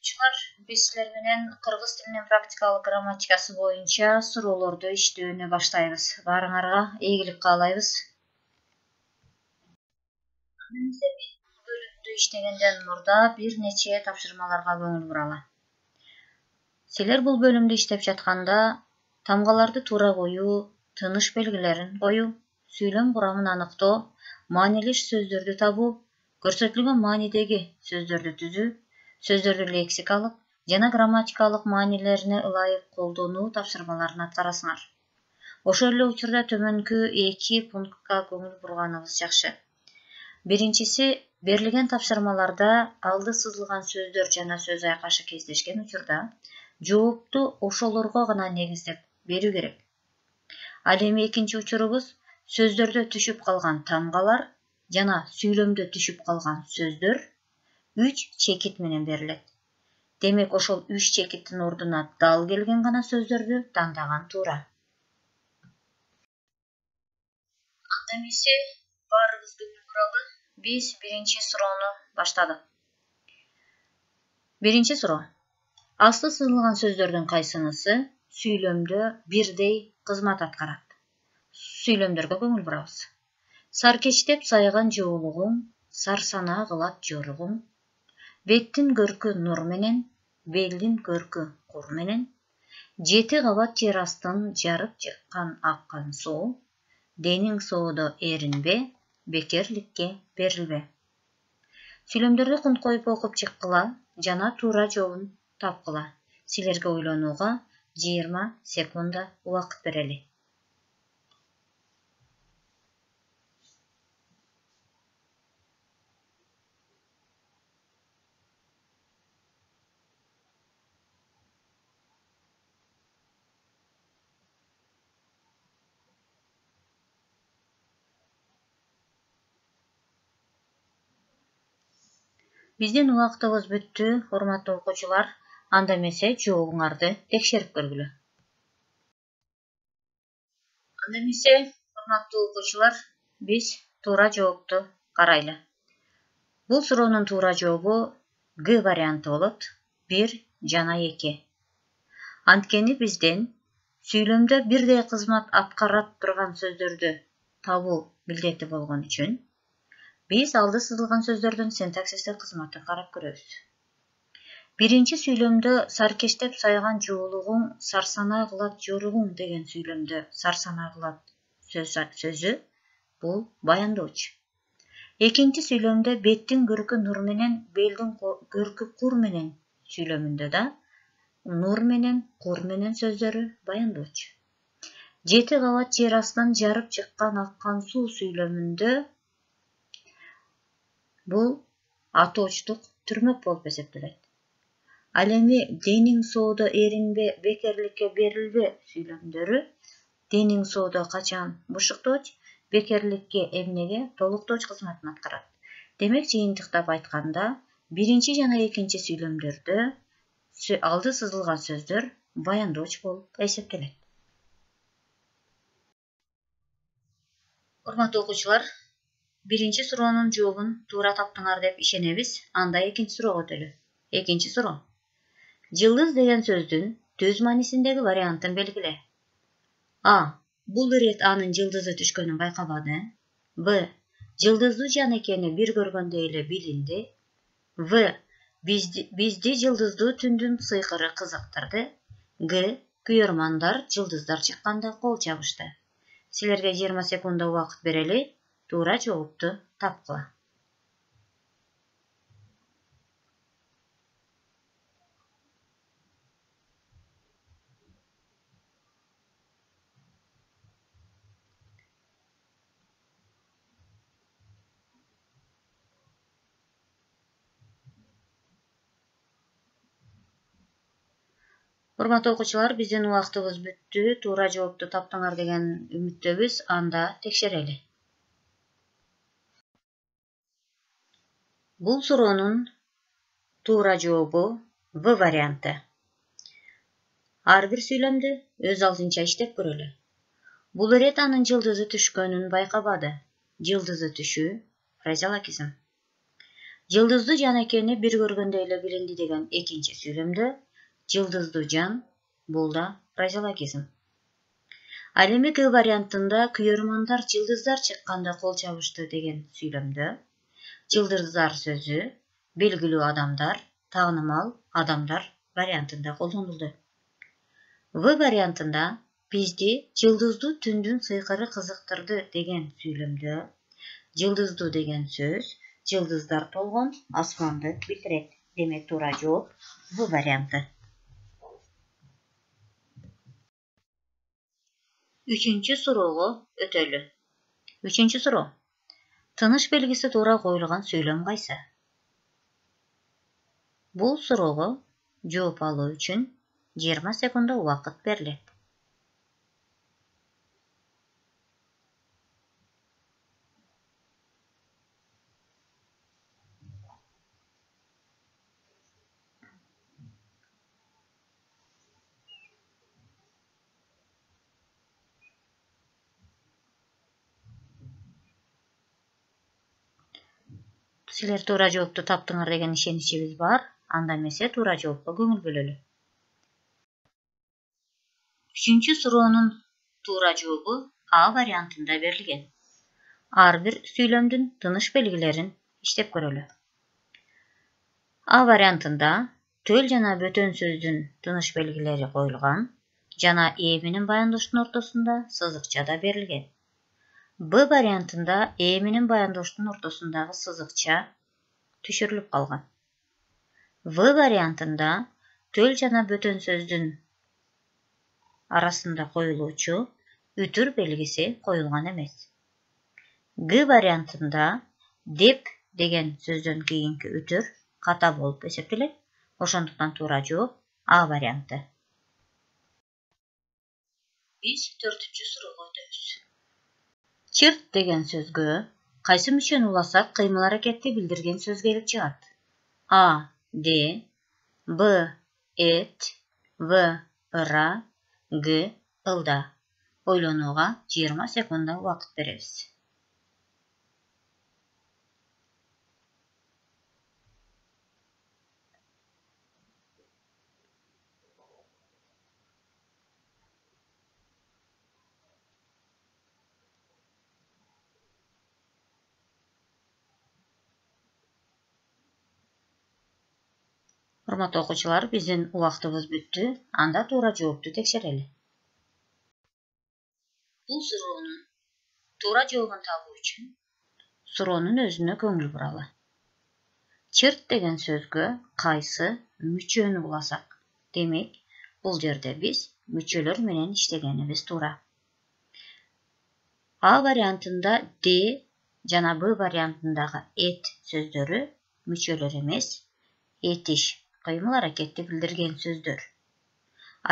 Окуучулар, биз силер менен кыргыз тилинин практикалык грамматикасы боюнча суроолорду иштөөнү баштайбыз. Баарыңарга ийгилик каалайбыз. Бөлүмдү иштегенден мурда бир нече тапшырмаларга көңүл буралы. Силер бул бөлүмдү иштеп жатканда тамгаларды туура коюу, тыныш белгилерин коюу, сүйлөм курамын аныктоо, маанилүү сөздөрдү табуу, көрсөтүлгөн маанидеги сөздөрдү түзүү, сөздөрдү лексикалык жана грамматикалык маанилерине ылайык колдонуу тапшырмаларын аткарасыңар. Ошол эле учурда төмөнкү 2 пунктка көңүл бурганыбыз жакшы. Биринчиси, берилген тапшырмаларда алды сызылган сөздөр жана сөз айкашы кездешкен учурда жоопту ошолорго гана негиздеп берүү керек. Ал эми экинчи учурубуз сөздөрдө түшүп калган тамгалар жана сүйлөмдө түшүп калган сөздөр 3 чекит менен берилет. Демек, ошол 3 чекиттин ордуна дал келген гана сөздөрдү тандаган туура. Анда эмесе баарыбыз көңүл буралы. Биз биринчи суроону баштадык. Биринчи суроо. Асты сызылган сөздөрдүн кайсынысы сүйлөмдө бирдей кызмат аткарат? Сүйлөмдөргө көңүл бурабыз. Саркечтеп сайган жоолугуң, сарсанаа кылат жоругуң, беттин көркү нур менен, белдин көркү кур менен, 7 кабат жер астын жарып жыккан аккан суу, дениң соодо эринбе, бекерликке берилбе. Сүйлөмдөрдү кунт коюп окуп чыккыла жана туура жообун тапкыла. Силерге ойлонууга 20 секунда убакыт берели. Биздин убактыбыз бүттү, урматтуу окуучулар. Анда эмесе жообуңарды текшерип көргүлө. Анда эмесе, урматтуу окуучулар, биз туура жоопту карайлы. Бул суроонун туура жообу Г варианты болот. 1 жана 2. Анткени бизден сүйлөмдө бирдей кызмат аткарат турган сөздөрдү табуу милдети болгон үчүн биз алды сызылган сөздөрдүн синтаксистик кызматын карап көрөбүз. Биринчи сүйлөмдө саркечтеп сайган жоолугуң, сарсанаа кылат жоругуң деген сүйлөмдө сарсанаа кылат сөзү бул баяндоочу. Экинчи сүйлөмдө беттин көркү нур менен, белдин көркү кур менен сүйлөмүндө да нур менен, кур менен сөздөрү баяндоочу. 7 кабат жер астын жарып жыккан аккан суу сүйлөмүндө бул атоочтук түрмөк болуп эсептелет. Ал эми дениң соодо эринбе, бекерликке берилбе сүйлөмдөрү дениң соодо качан бушуктооч, бекерликке эмнеге толуктооч кызматын аткарат. Демек, жыйынтыктап айтканда, биринчи жана экинчи сүйлөмдөрдө алды сызылган сөздөр баяндооч болуп эсептелет. Урматтуу окуучулар, биринчи суроонун жообун туура таптыңар деп ишенебиз. Анда экинчи суроого өтөлү. Экинчи суроо. Жылдыз деген сөздүн төз маанисиндеги вариантын белгиле. А. Бул ирет анын жылдызы түшкөнүн байкабады. Б. Жылдыздуу жан экени бир көргөндө эле билинди. В. Бизди жылдыздуу түндүн сыйкыры кызыктырды. Г. Күйөрмандар жылдыздар чыкканда кол чабышты. Силерге 20 секунда убакыт берели. Туура жоопту тапкыла. Урматтуу окуучулар, биздин убактыбыз бүттү. Туура жоопту таптыңар деген үмүттөбүз. Анда текшерели. Бул суроонун туура жообу В варианты. Ар бир сүйлөмдү өз алдынча иштеп көрөлү. Бул ирет анын жылдызы түшкөнүн байкабады. Жылдызы түшүү фразеологизм. Жылдызды жан экени бир көргөндө эле билинди деген экинчи сүйлөмдө жылдызды жан бул да фразеологизм. Ал эми К вариантында күйөрмандар жылдыздар чыкканда кол чабышты деген сүйлөмдө жылдыздар сөзү белгилүү адамдар, таанымал адамдар вариантында колдонулду. В вариантында бизди жылдыздуу түндүн сыйкыры кызыктырды деген сүйлөмдө жылдыздуу деген сөз жылдыздар толгон асманды билдирет. Демек туура жооп В варианты. Үчүнчү суроого өтөлү. Үчүнчү суроо. Тыныш белгиси туура коюлган сүйлөм кайсы? Бул суроого жооп алуу үчүн 20 секунд убакыт берилет. Силер туура жоопту таптыңар деген ишеничибиз бар. Анда эмесе туура жоопко көңүл бөлөлү. Үчүнчү суроонун туура жообу А вариантында берилген. Ар бир сүйлөмдүн тыныш белгилерин иштеп көрөлү. А вариантында төл жана бөтөн сөздүн тыныш белгилери коюлган жана э менен баяндоштун ортосунда сызыкча да берилген. Б вариантында э менен баяндоштун ортосундагы сызыкча түшүрүлүп калган. В вариантында төл жана бөтөн сөздүн арасында коюлуучу үтүр белгиси коюлган эмес. Г вариантында деп деген сөздөн кийинки үтүр ката болуп эсептелет. Ошондуктан туура жооп А варианты. Биз 4-чү суроого өтөбүз. Чырт деген сөзгө кайсы мүчөнү уласак кыймыл аракетти билдирген сөз келип чыгат? А. Д. Б. Эт. В. Ыра. Г. Ылда. Ойлонууга 20 секунд убакыт беребиз. Урматтуу окуучулар, биздин убактыбыз бүттү. Анда туура жоопту текшерели. Бул суроонун туура жообун табуу үчүн суроонун өзүнө көңүл буралы. Чырт деген сөзгө кайсы мүчөнү уласак? Демек, бул жерде биз мүчөлөр менен иштегенибиз туура. А вариантында Д жана Б вариантындагы эт сөздөрү мүчөлөр эмес, этиш кыймыл аракетти билдирген сөздөр.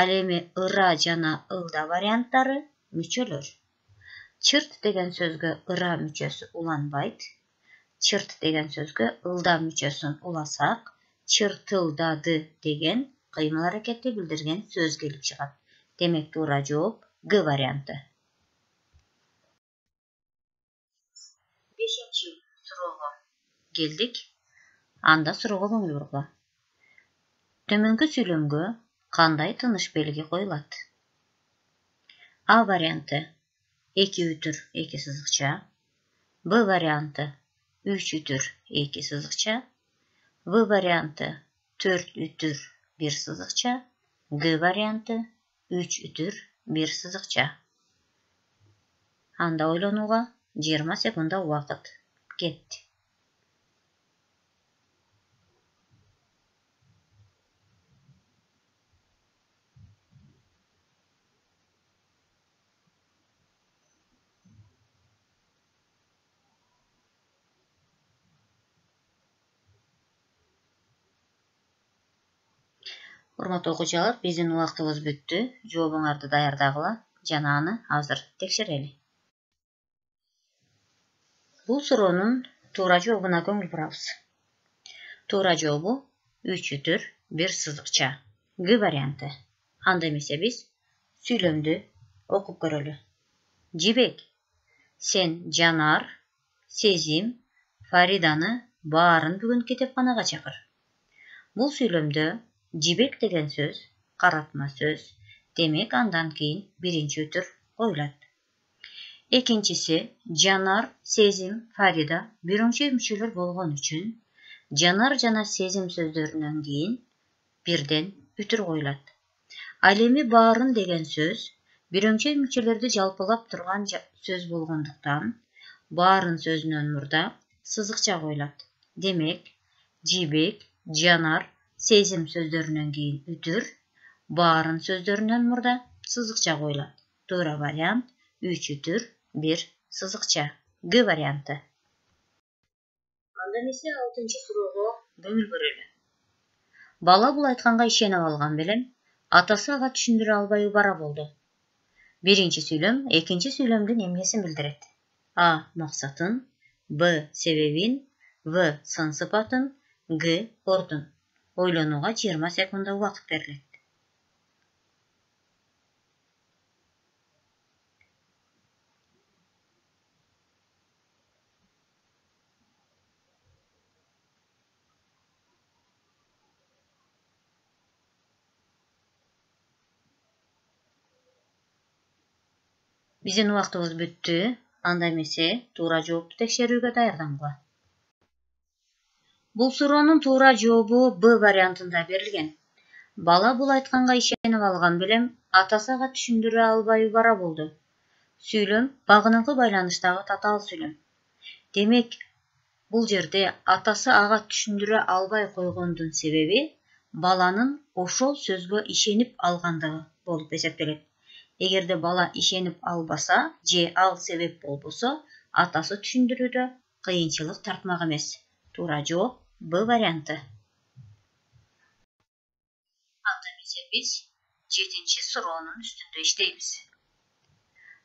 Ал эми ыра жана ылда варианттары мүчөлөр. Чырт деген сөзгө ыра мүчөсү уланбайт. Чырт деген сөзгө ылда мүчөсүн уласак, чыртылдады деген кыймыл аракетти билдирген сөз келип чыгат. Демек туура жооп Г варианты. 5-чи суроого келдик. Анда суроого көңүл бургула. Төмөнкү сүйлөмгө кандай тыныш белги коюлат? А варианты 2 үтүр 2 сызыкча. Б варианты 3 үтүр 2 сызыкча. В варианты 4 үтүр 1 сызыкча. Г варианты 3 үтүр 1 сызыкча. Анда ойлонууга 20 секунд убакыт кетти. Урматтуу окуучулар, биздин убактыбыз бүттү. Жообуңарды даярдагыла жана аны азыр текшерели. Бул суроонун туура жообуна көңүл бурабыз. Туура жообу 3 үтүр 1 сызыкча. Г варианты. Анда эмесе биз сүйлөмдү окуп көрөлү. Жибек, сен Жанар, Сезим, Фариданы баарын бүгүн кетепканага чакыр. Бул сүйлөмдө жибек деген сөз каратма сөз. Демек андан кийин биринчи үтүр коюлат. Экинчиси жанар, сезим, Фарида биринчи мүчөлөр болгон үчүн жанар жана сезим сөздөрүнөн кийин бирден үтүр коюлат. Ал эми баарын деген сөз биринчи мүчөлөрдү жалпылап турган сөз болгондуктан баарын сөзүнөн мурда сызыкча коюлат. Демек, жибек, жанар, сезим сөздөрүнөн кийин үтүр, баарын сөздөрүнөн мурда сызыкча коюлат. Туура вариант 3 үтүр, 1 сызыкча. Г варианты. Анда эмесе 6-чы суроого көңүл көрөлү. Бала бул айтканга ишенип алган белем, атасы ага түшүндүрө албай убара болду. Биринчи сүйлөм экинчи сүйлөмдүн эмнесин билдирет? А. Максатын, Б. Себебин, В. Сын сыпатын, Г. Ордун. Ойлонууга 20 секунда убакыт берилет. Биздин убактыбыз бүттү. Анда эмесе туура жоопту текшерүүгө даярдангыла. Бул суроонун туура жообу Б вариантында берилген. Бала бул айтканга ишенип алган белем, атасы ага түшүндүрө албай убара болду. Сүйлөм багыныңкы байланыштагы татаал сүйлөм. Демек, бул жерде атасы ага түшүндүрө албай койгондун себеби баланын ошол сөзгө ишенип алгандыгы болуп эсептелет. Эгерде бала ишенип албаса же ал себеп болбосо, атасы түшүндүрүүдө кыйынчылык тартмак эмес. Туура жооп Б варианты. Анда эмесе биз 7-чи суроонун үстүндө иштейбиз.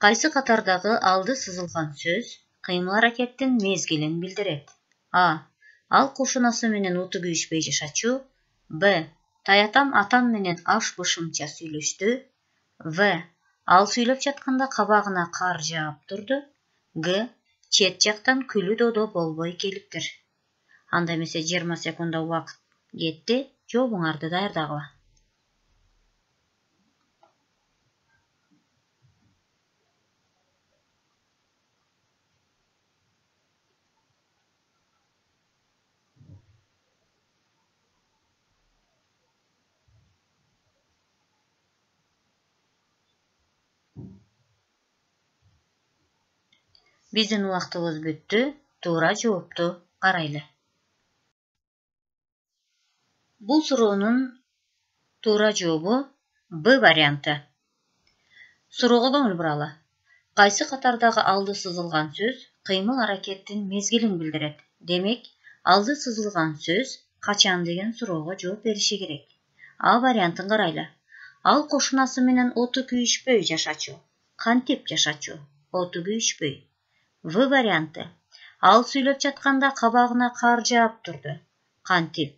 Кайсы катардагы алды сызылган сөз кыймыл аракеттин мезгилин билдирет? А. Ал кошунасы менен уту күйүшпөй жашачу. Б. Таятам атам менен аш бышымча сүйлөштү. В. Ал сүйлөп жатканда кабагына кар жаап турду. Г. Чет жактан күлү додо болбой келиптир. Анда эмесе 20 секунда убакыт кетти. Жообуңарды даярдагыла. Биздин убактыбыз бүттү. Туура жоопту карайлы. Бул суроонун туура жообу Б варианты. Суроого көңүл буралы. Кайсы катардагы алды сызылган сөз кыймыл аракеттин мезгилин билдирет? Демек, алды сызылган сөз качан деген суроого жооп бериши керек. А вариантын карайлы. Ал кошунасы менен оту күйүшпөй жашачу. Кантип жашачу? Оту күйүшпөй. В варианты. Ал сүйлөп жатканда кабагына кар жаап турду. Кантип?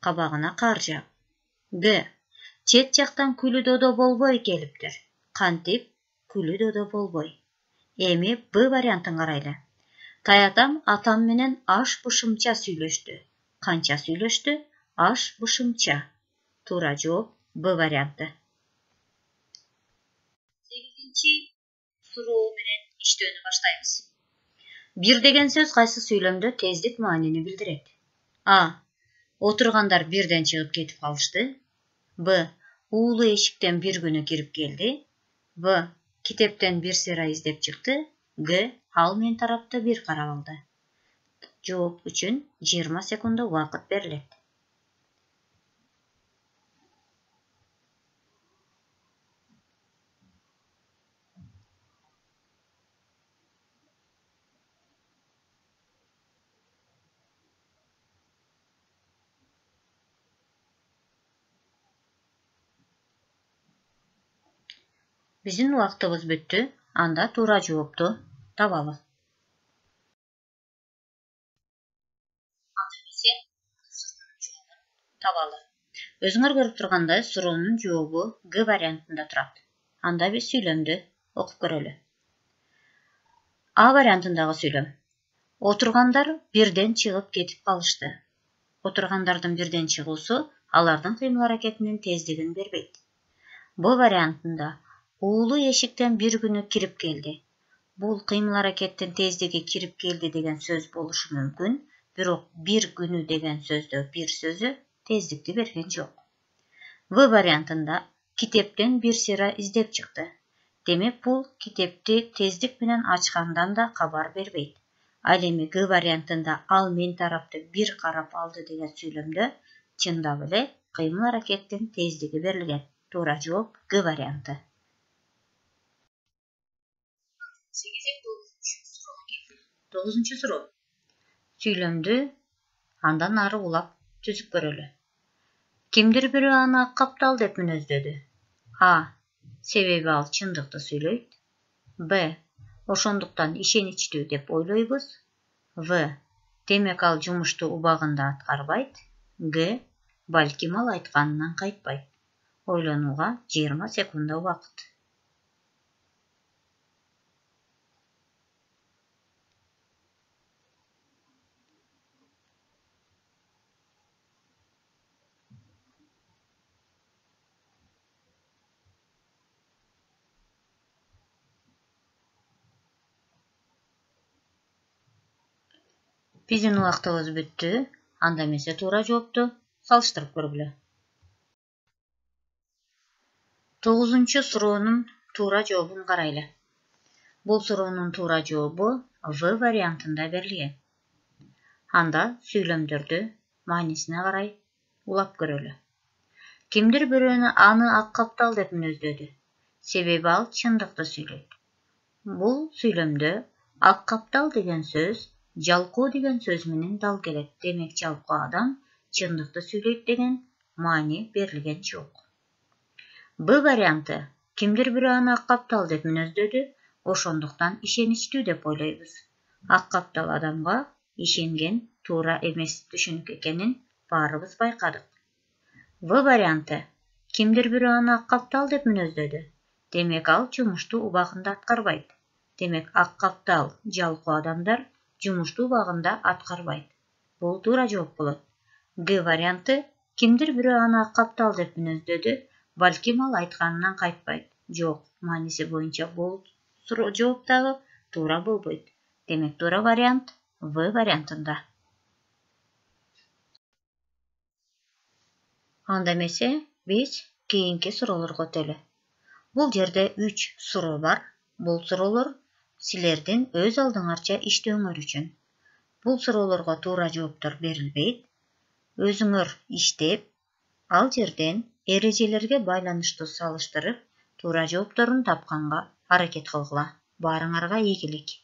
Кабагына кар жаап. Г. Чет жактан күлү додо болбой келиптир. Кантип? Күлү додо болбой. Эми Б вариантын карайлы. Таятам атам менен аш бышымча сүйлөштү. Канча сүйлөштү? Аш бышымча. Туура жооп Б варианты. 8-чи суроо менен иштөөнү баштайбыз. Бир деген сөз кайсы сүйлөмдө тездик маанини билдирет? А. Отургандар бирден чыгып кетип калышты. Б. Уулу эшиктен бир күнү кирип келди. В. Китептен бир сыйра издеп чыкты. Г. Ал мен тарапты бир карап алды. Жооп үчүн 20 секунда убакыт берилет. Биздин убактыбыз бүттү. Анда туура жоопту табалы. Өзүңөр көрүп тургандай суроонун жообу Г вариантында турат. Анда биз сүйлөмдү окуп көрөлү. А вариантындагы сүйлөм. Отургандар бирден чыгып кетип калышты. Отургандардын бирден чыгуусу алардын кыймыл аракетинин тездигин бербейт. Бу вариантында уулу эшиктен бир күнү кирип келди. Бул кыймыл аракеттин тездиги кирип келди деген сөз болушу мүмкүн, бирок бир күнү деген сөздө бир сөзү тездикти берген жок. В вариантында китептен бир сыйра издеп чыкты. Демек бул китепти тездик менен ачкандан да кабар бербейт. Ал эми Г вариантында ал мен тарапты бир карап алды деген сүйлөмдө чындап эле кыймыл аракеттин тездиги берилген. Туура жооп Г варианты. 9-нчу суроо. Сүйлөмдү андан ары улап түзүп көрөлү. Кимдир бирөө аны ак каптал деп мүнөздөдү. А. Себеби ал чындыкты сүйлөйт. Б. Ошондуктан ишеничтүү деп ойлойбуз. В. Демек ал жумушту убагында аткарбайт. Г. Балким ал айтканынан кайтпайт. Ойлонууга 20 секунда убакыт. Биздин убактыбыз бүттү. Анда эмесе туура жоопту салыштырып көргүлө. 9-нчу суроонун туура жообун карайлы. Бул суроонун туура жообу В вариантында берилген. Анда сүйлөмдөрдү маанисине карай улап көрөлү. Кимдир бирөөнү аны ак каптал деп мүнөздөдү. Себеби ал чындыкты сүйлөйт. Бул сүйлөмдө ак каптал деген сөз жалкоо деген сөз менен дал келет. Демек жалкоо адам чындыкты сүйлөйт деген маани берилген жок. Б варианты. Кимдир бирөө аны ак каптал деп мүнөздөдү. Ошондуктан ишеничтүү деп ойлойбуз. Ак каптал адамга ишенген туура эмес түшүнүк экенин баарыбыз байкадык. В варианты. Кимдир бирөө аны ак каптал деп мүнөздөдү. Демек ал жумушту убагында аткарбайт. Демек ак каптал жалкоо адамдар жумушту убагында аткарбайт. Бул туура жооп болот. Г варианты. Кимдир бирөө аны ак каптал деп мүнөздөдү. Балким ал айтканынан кайтпайт. Жок, мааниси боюнча бул жооп дагы туура болбойт. Демек туура вариант В вариантында. Анда эмесе биз кийинки суроолорго өтөлү. Бул жерде 3 суроо бар. Бул суроолор силердин өз алдыңарча иштөөңөр үчүн. Бул суроолорго туура жооптор берилбейт. Өзүңөр иштеп, ал жерден эрежелерге байланыштуу салыштырып, туура жоопторун тапканга аракет кылгыла. Баарыңарга ийгилик.